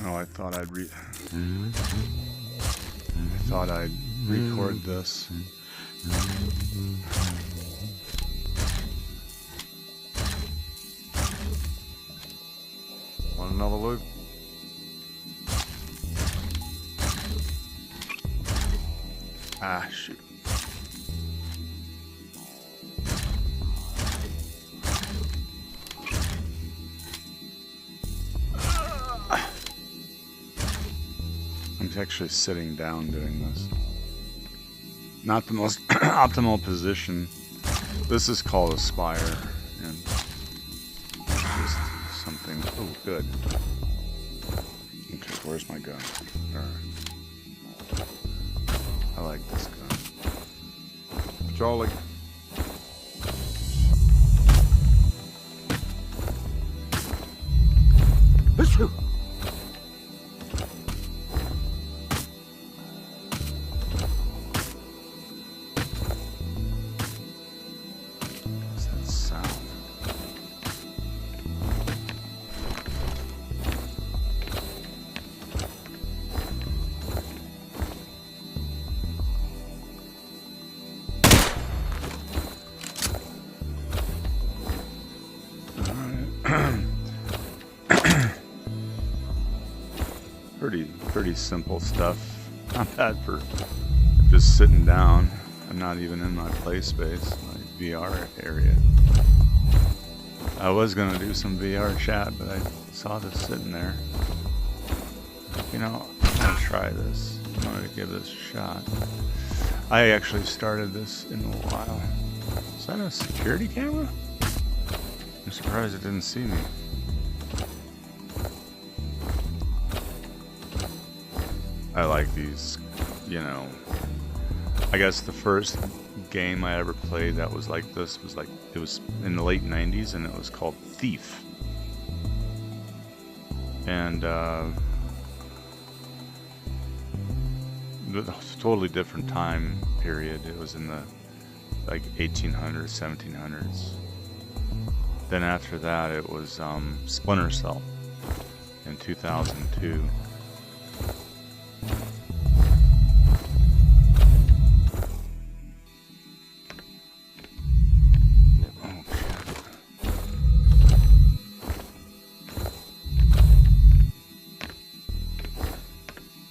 Oh, I thought I'd record this. Want another loop? Ah, shoot. I'm actually sitting down doing this. Not the most optimal position. This is called Espire, and just something. Oh, good. Okay, where's my gun? Alright. I like this gun. Patrolling. Who's that sound? Pretty simple stuff. Not bad for just sitting down. I'm not even in my play space, my VR area. I was gonna do some VR chat, but I saw this sitting there. You know, I'm gonna try this. I'm gonna give this a shot. I actually started this in a while. Is that a security camera? I'm surprised it didn't see me. I like these, you know. I guess the first game I ever played that was like this was like, it was in the late 90s and it was called Thief. And it was a totally different time period. It was in the like 1800s, 1700s. Then after that it was Splinter Cell in 2002.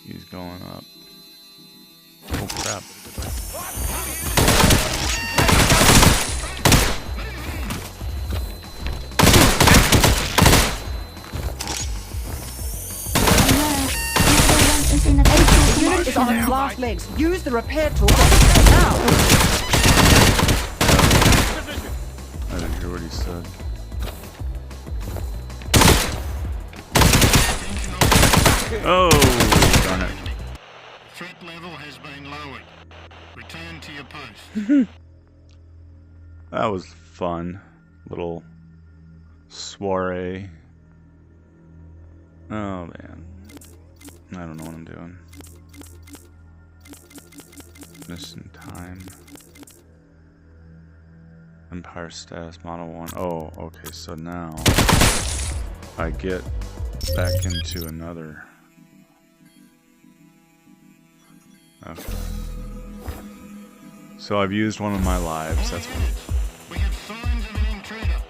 He's going up. Oh crap. Unit is on its last legs. Use the repair tool now. I didn't hear what he said. Oh, darn it. Threat level has been lowered. Return to your post. That was fun. Little soiree. Oh man. I don't know what I'm doing. Mission time. Empire status model 1. Oh, okay, so now I get back into another. Okay. So I've used one of my lives. That's what. We have signs of an intruder.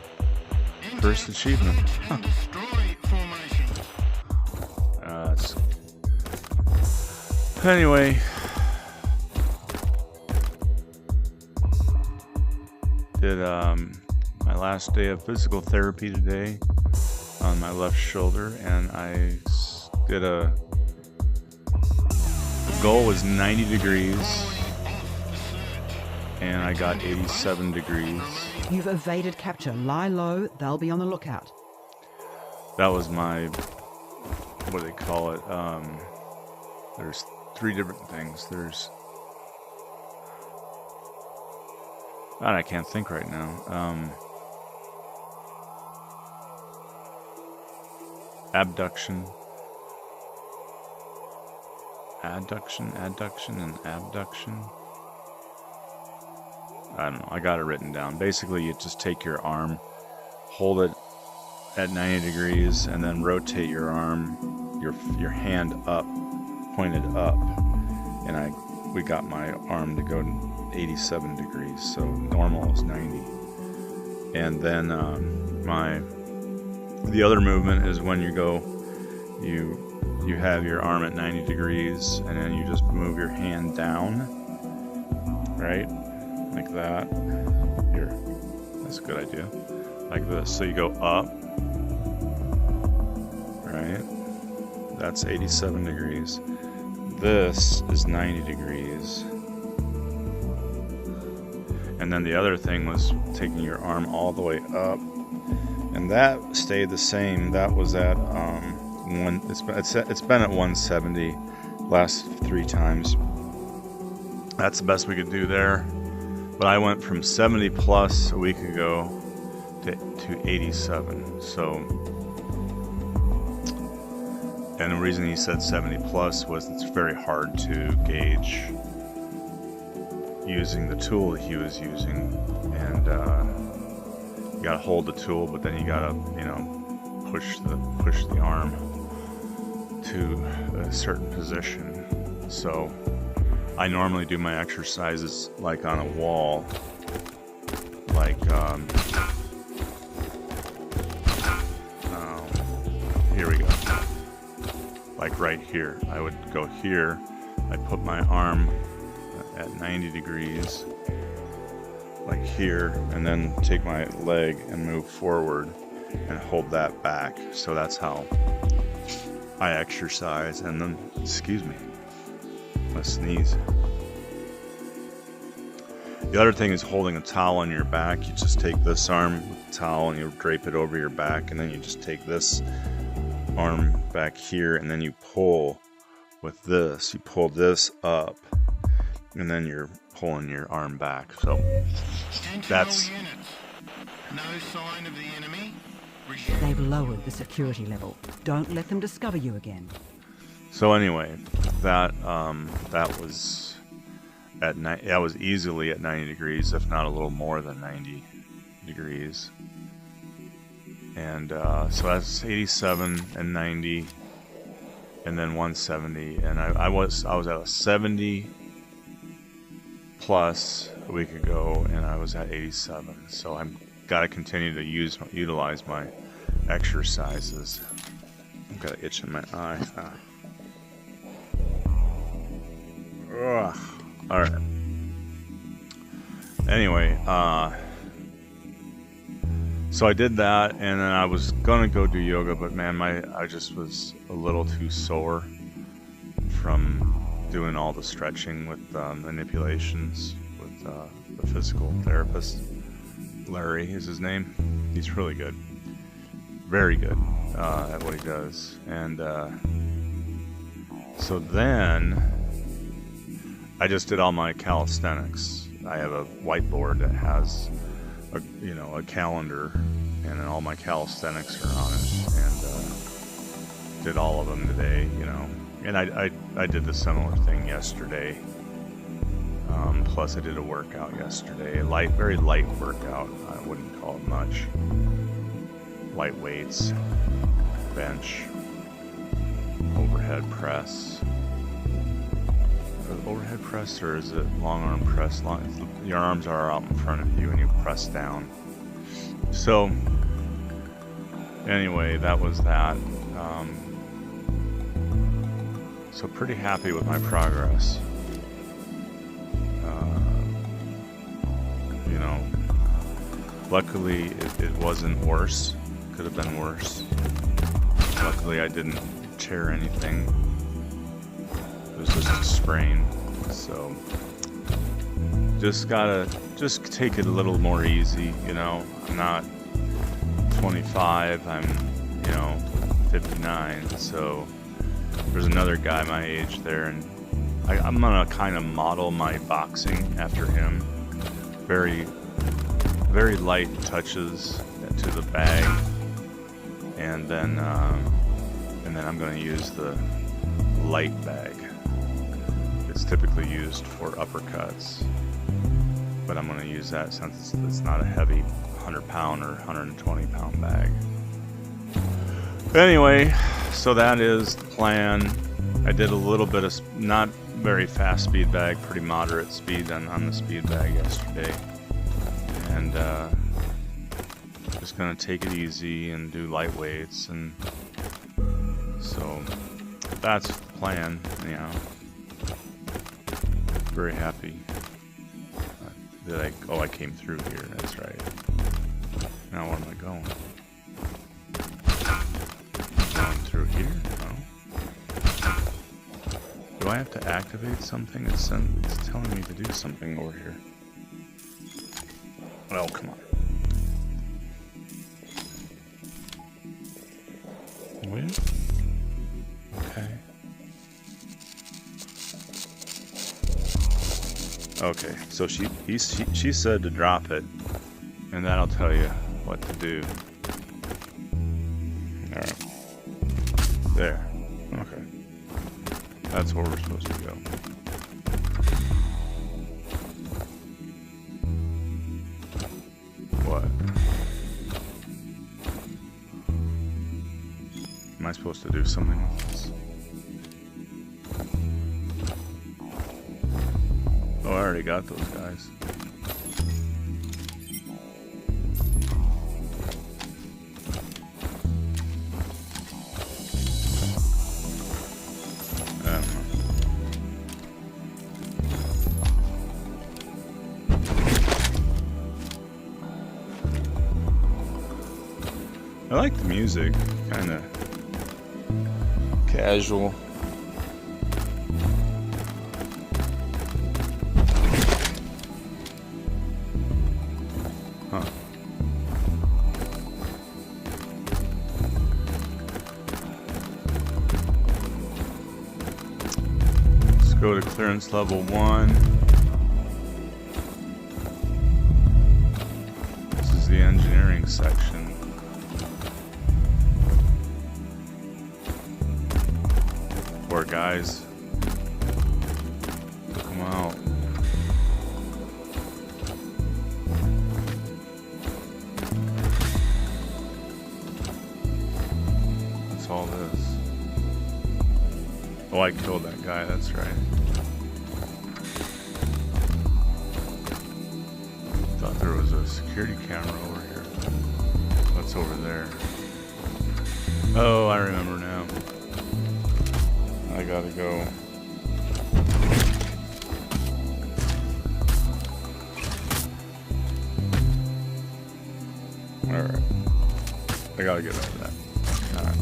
First achievement. Huh. Destroy formation. That's... Anyway. Did my last day of physical therapy today on my left shoulder, and I did the goal was 90 degrees and I got 87 degrees. You've evaded capture. Lie low. They'll be on the lookout. That was my, what do they call it? There's 3 different things. There's, God, I can't think right now. Abduction, adduction, and abduction. I don't know. I got it written down. Basically, you just take your arm, hold it at 90 degrees, and then rotate your arm, your hand up, pointed up, and we got my arm to go 87 degrees, so normal is 90. And then the other movement is when you have your arm at 90 degrees, and then you just move your hand down, right, like that. Here, that's a good idea, like this. So you go up, right, that's 87 degrees. This is 90 degrees. And then the other thing was taking your arm all the way up, and that stayed the same. That was at it's been at 170 last 3 times. That's the best we could do there. But I went from 70 plus a week ago to 87. So, and the reason he said 70 plus was it's very hard to gauge using the tool that he was using, and you gotta hold the tool, but then you gotta, push the arm to a certain position. So I normally do my exercises like on a wall, like here we go, like right here. I would go here, I put my arm at 90 degrees, like here, and then take my leg and move forward and hold that back. So that's how I exercise. And then, excuse me, I sneeze. The other thing is holding a towel on your back. You just take this arm with the towel and you drape it over your back, and then you just take this arm back here, and then you pull with this. You pull this up, and then you're pulling your arm back. So that's... No sign of the enemy. They've lowered the security level. Don't let them discover you again. So anyway, that was that was easily at 90 degrees, if not a little more than 90 degrees. And so that's 87 and 90, and then 170. And I was at a 70 plus a week ago, and I was at 87. So I'm got to continue to utilize my exercises. I've got an itch in my eye. Ugh. All right. Anyway, so I did that, and then I was gonna go do yoga, but man, I just was a little too sore from doing all the stretching with manipulations with the physical therapist. Larry is his name. He's really good, very good at what he does. And so then I just did all my calisthenics. I have a whiteboard that has a calendar, and then all my calisthenics are on it, and did all of them today, and I did the similar thing yesterday. Plus I did a workout yesterday, very light workout. I wouldn't call it much. Light weights, bench, overhead press. Overhead press, or is it long arm press? Your arms are out in front of you and you press down. So anyway, that was that. So pretty happy with my progress. Luckily it wasn't worse. Could have been worse. Luckily I didn't tear anything. It was just a sprain. So just gotta take it a little more easy, I'm not 25, I'm 59, so there's another guy my age there, and I'm gonna kind of model my boxing after him. Very, very light touches to the bag, and then I'm gonna use the light bag. It's typically used for uppercuts, but I'm going to use that since it's not a heavy 100-pound or 120-pound bag. Anyway, so that is the plan. I did a little bit of not very fast speed bag, pretty moderate speed on the speed bag yesterday, and just gonna take it easy and do light weights, and so that's the plan. Yeah, very happy that I came through here. That's right. Now where am I going? Going through here? No. Do I have to activate something? It's telling me to do something over here. Oh, come on. Wait. Okay. Okay, so she said to drop it, and that'll tell you what to do. Alright. There. Okay. That's where we're supposed to go. What? Am I supposed to do something with this? Oh, I already got those guys. I like the music, kind of casual. Huh. Let's go to clearance level 1. This is the engineering section. Poor guys. Took them out. What's all this? Oh, I killed that guy, that's right. Thought there was a security camera over here. What's over there? Oh, I remember now. I gotta go. Alright. I gotta get out of that. Alright.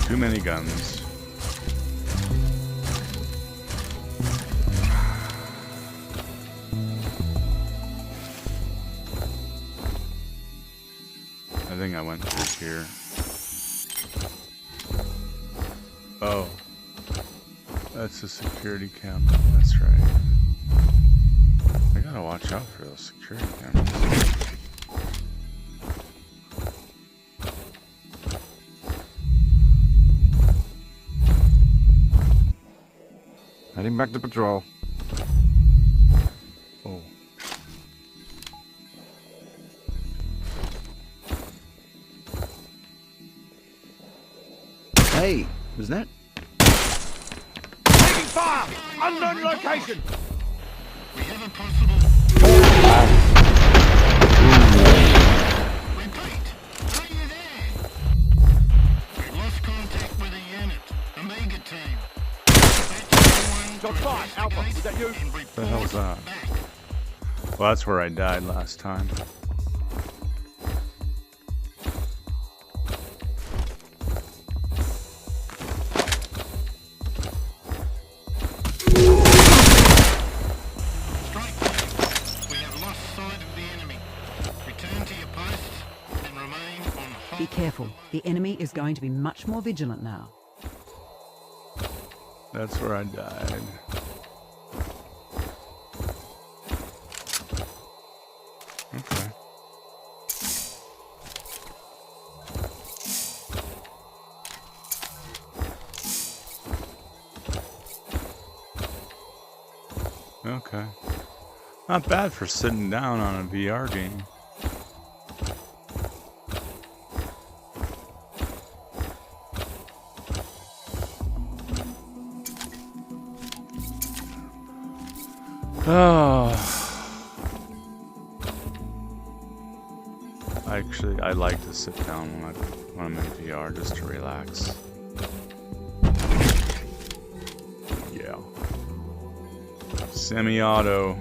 Too many guns. I think I went through here. Oh, that's a security camera. That's right. I gotta watch out for those security cameras. Heading back to patrol. Oh. Hey, was that? Taking fire! Unknown location! We have a possible... Repeat, are you there? We've lost contact with a unit. Omega team. Shots fired. Alpha, is that you? What the hell's that? Well, that's where I died last time. Be careful. The enemy is going to be much more vigilant now. That's where I died. Okay. Okay. Not bad for sitting down on a VR game. Oh. Actually, I like to sit down when I'm in VR just to relax. Yeah. Semi-auto.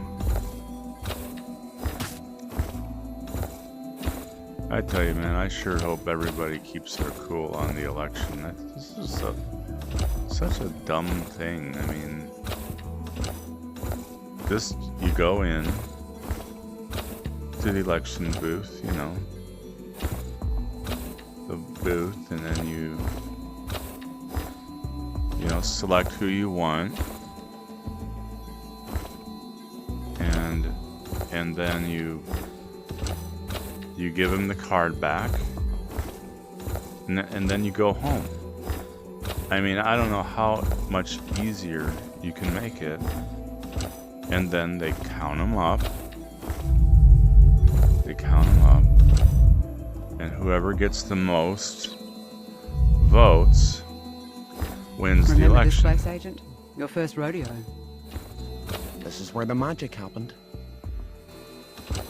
I tell you, man, I sure hope everybody keeps their cool on the election. This is such a dumb thing. I mean, just you go in to the election booth, you know, the booth, and then you know, select who you want, and then you give them the card back, and then you go home. I mean, I don't know how much easier you can make it. And then they count them up. And whoever gets the most votes wins the Remember this election. place, Agent? Your first rodeo. This is where the magic happened.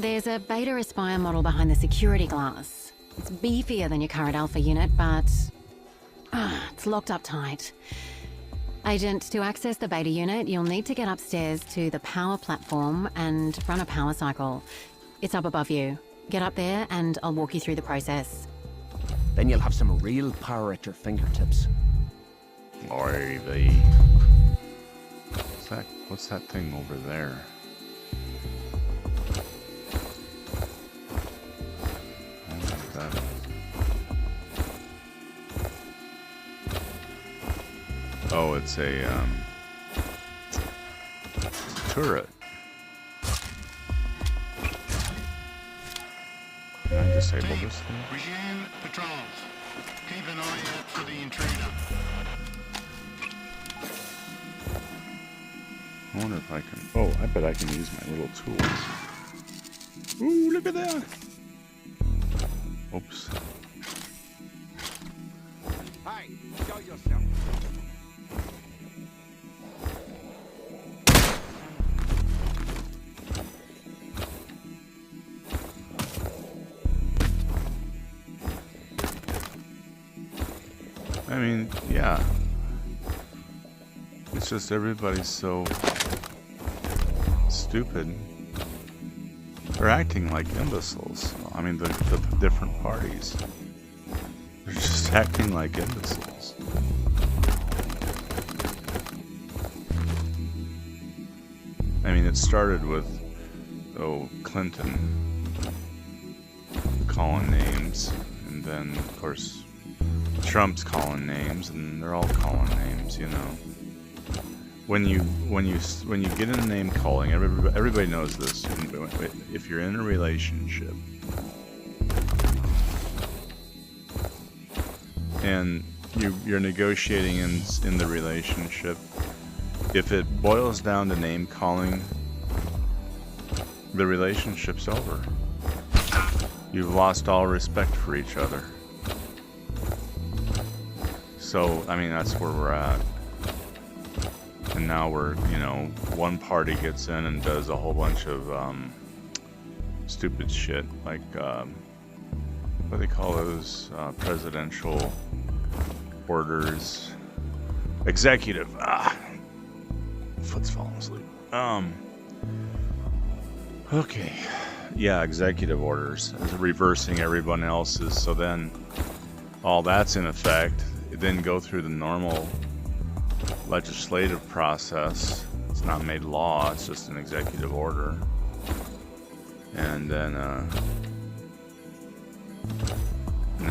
There's a beta Espire model behind the security glass. It's beefier than your current alpha unit, but it's locked up tight. Agent, to access the beta unit, you'll need to get upstairs to the power platform and run a power cycle. It's up above you. Get up there and I'll walk you through the process. Then you'll have some real power at your fingertips. Ivy. What's that thing over there? I don't know what that is. Oh, it's a turret. Can I disable this thing? Resume patrols. Keep an eye out for the intruder. I wonder if I can... Oh, I bet I can use my little tools. Ooh, look at that! Oops. Hey, show yourself. I mean, yeah. It's just everybody's so stupid. They're acting like imbeciles. I mean, the different parties. They're just acting like imbeciles. I mean, it started with, Clinton calling names, and then, of course, Trump's calling names, and they're all calling names, you know. When you get in name calling, everybody knows this. If you're in a relationship and you're negotiating in the relationship, if it boils down to name calling, the relationship's over. You've lost all respect for each other. So, I mean, that's where we're at. And now we're, one party gets in and does a whole bunch of stupid shit, like, what do they call those? Presidential orders. Executive. Foot's falling asleep. Okay. Yeah, executive orders. Is reversing everyone else's, so then all that's in effect. It didn't go through the normal legislative process. It's not made law, it's just an executive order. And then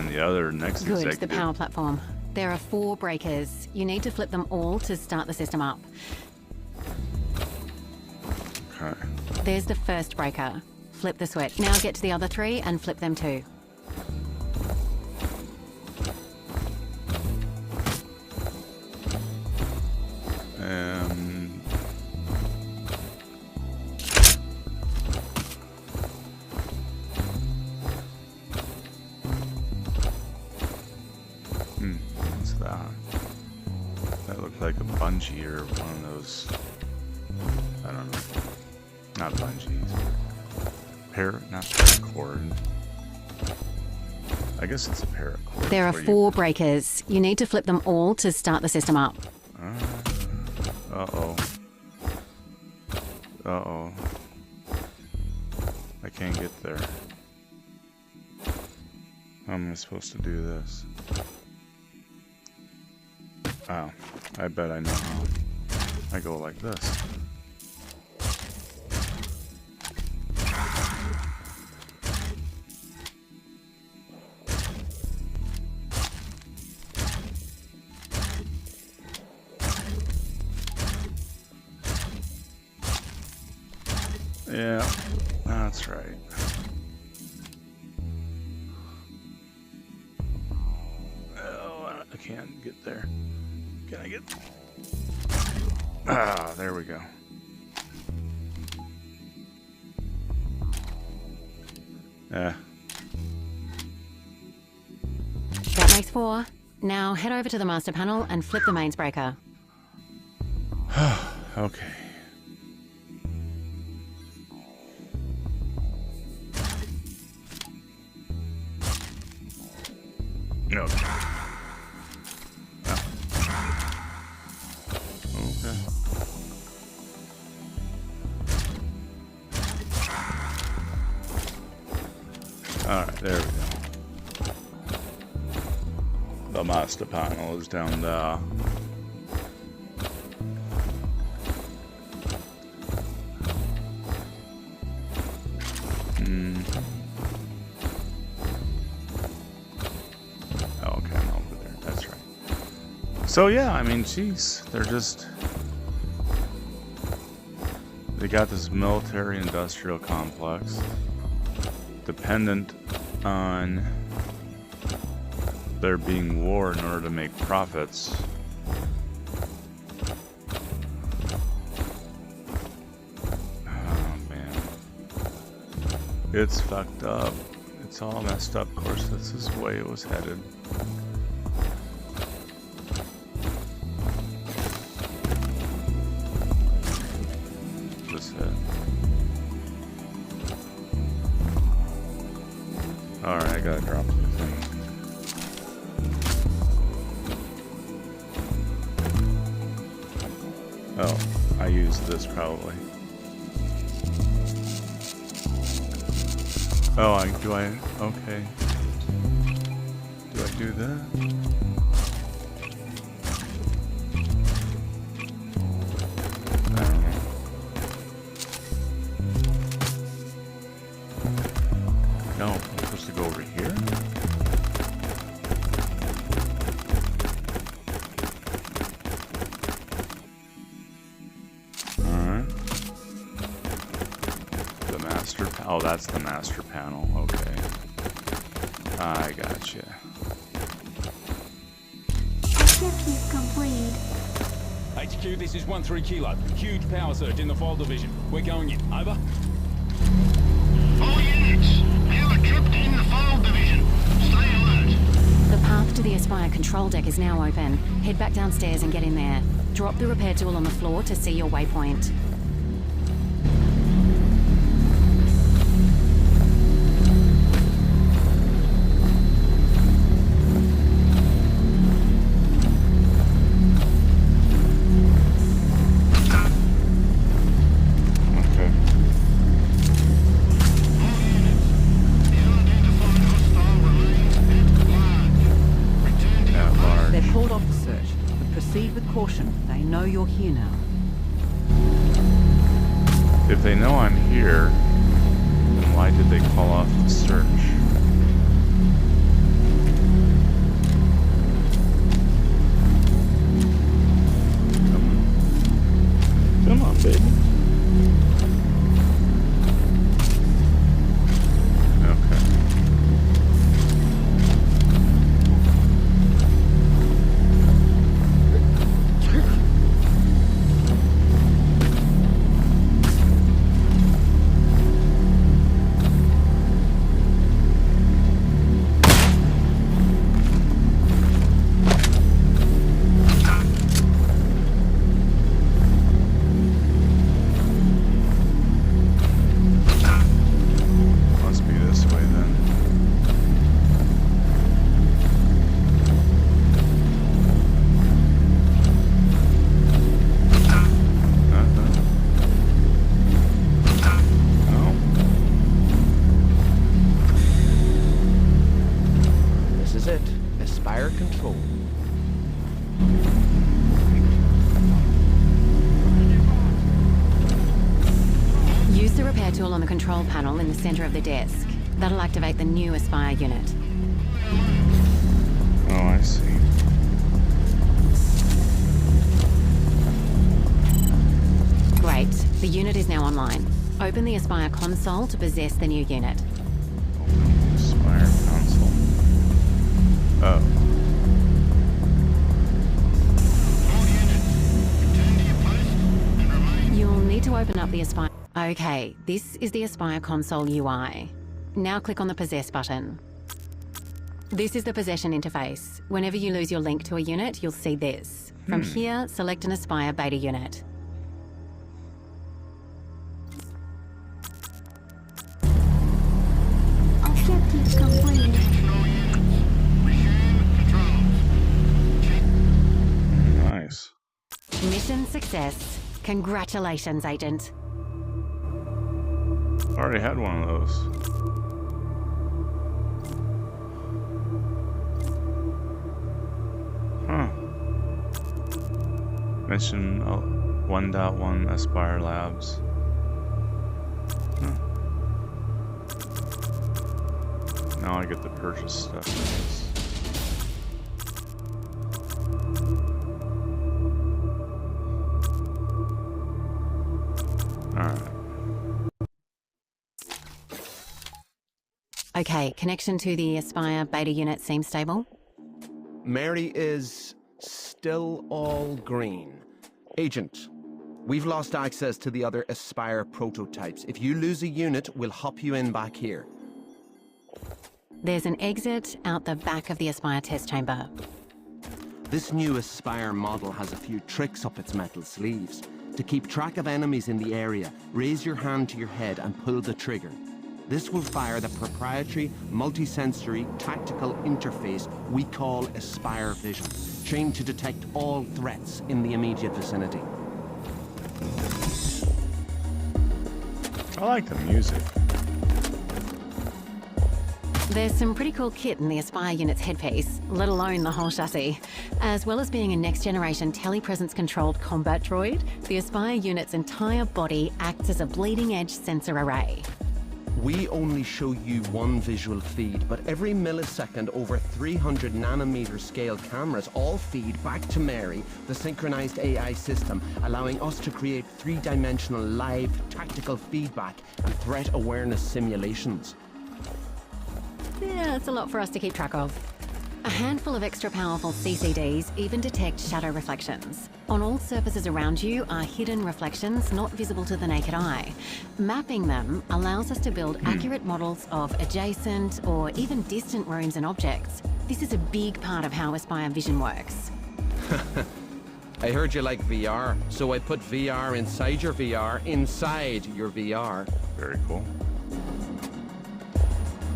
the other next Good, executive... the power platform. There are 4 breakers. You need to flip them all to start the system up. Okay. There's the first breaker. Flip the switch. Now get to the other 3 and flip them too. What's that? That looked like a bungee or one of those, I don't know. Not bungees. Not paracord. I guess it's a paracord. There are 4 breakers. You need to flip them all to start the system up. Uh-oh. Uh-oh. I can't get there. How am I supposed to do this? Oh, I bet I know how. I go like this. Yeah, that's right. Oh, I can't get there. Can I get... Ah, there we go. That makes 4. Now head over to the master panel and flip the mains breaker. Okay. No. Okay. Alright, there we go. The master panel is down there. So yeah, I mean, geez, they're just... They got this military-industrial complex dependent on there being war in order to make profits. Oh, man. It's fucked up. It's all messed up. Of course, this is the way it was headed. Alright, I gotta drop the thing. Oh, I used this probably. Oh, okay. Do I do that? No, I'm supposed to go over here? Alright. The master... Oh, that's the master panel. Okay. I gotcha. Objective complete. HQ, this is 1-3 Kilo. Huge power surge in the file division. We're going in. Over. All units, power tripped in the file division. Stay alert. The path to the Espire control deck is now open. Head back downstairs and get in there. Drop the repair tool on the floor to see your waypoint. They know you're here now. If they know I'm here, then why did they call off the search? Come on, baby. That's it. Espire control. Use the repair tool on the control panel in the center of the desk. That'll activate the new Espire unit. Oh, I see. Great. The unit is now online. Open the Espire console to possess the new unit. Espire console. Oh. All units, return to your post and remain. You'll need to open up the Espire... Okay, this is the Espire console UI. Now click on the Possess button. This is the possession interface. Whenever you lose your link to a unit, you'll see this. From here, select an Espire beta unit. Objective complete. Control units. Resume controls. Check. Nice. Mission success. Congratulations, Agent. Already had one of those. Huh. Mission 1.1 Espire Labs. Huh. Now I get to purchase stuff. Alright. Okay, connection to the Espire beta unit seems stable. Mary is still all green. Agent, we've lost access to the other Espire prototypes. If you lose a unit, we'll hop you in back here. There's an exit out the back of the Espire test chamber. This new Espire model has a few tricks up its metal sleeves. To keep track of enemies in the area, raise your hand to your head and pull the trigger. This will fire the proprietary, multi-sensory, tactical interface we call Espire Vision, trained to detect all threats in the immediate vicinity. I like the music. There's some pretty cool kit in the Espire unit's headpiece, let alone the whole chassis. As well as being a next-generation telepresence-controlled combat droid, the Espire unit's entire body acts as a bleeding-edge sensor array. We only show you one visual feed, but every millisecond over 300 nanometer scale cameras all feed back to Mary, the synchronized AI system, allowing us to create three-dimensional live tactical feedback and threat awareness simulations. Yeah, it's a lot for us to keep track of. A handful of extra powerful CCDs even detect shadow reflections. On all surfaces around you are hidden reflections not visible to the naked eye. Mapping them allows us to build accurate models of adjacent or even distant rooms and objects. This is a big part of how Espire Vision works. I heard you like VR, so I put VR inside your VR, inside your VR. Very cool.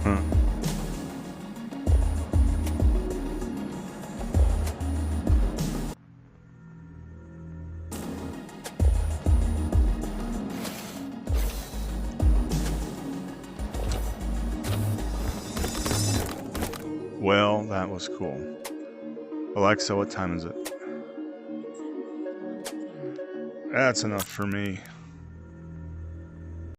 Huh. Well, that was cool. Alexa, what time is it? That's enough for me.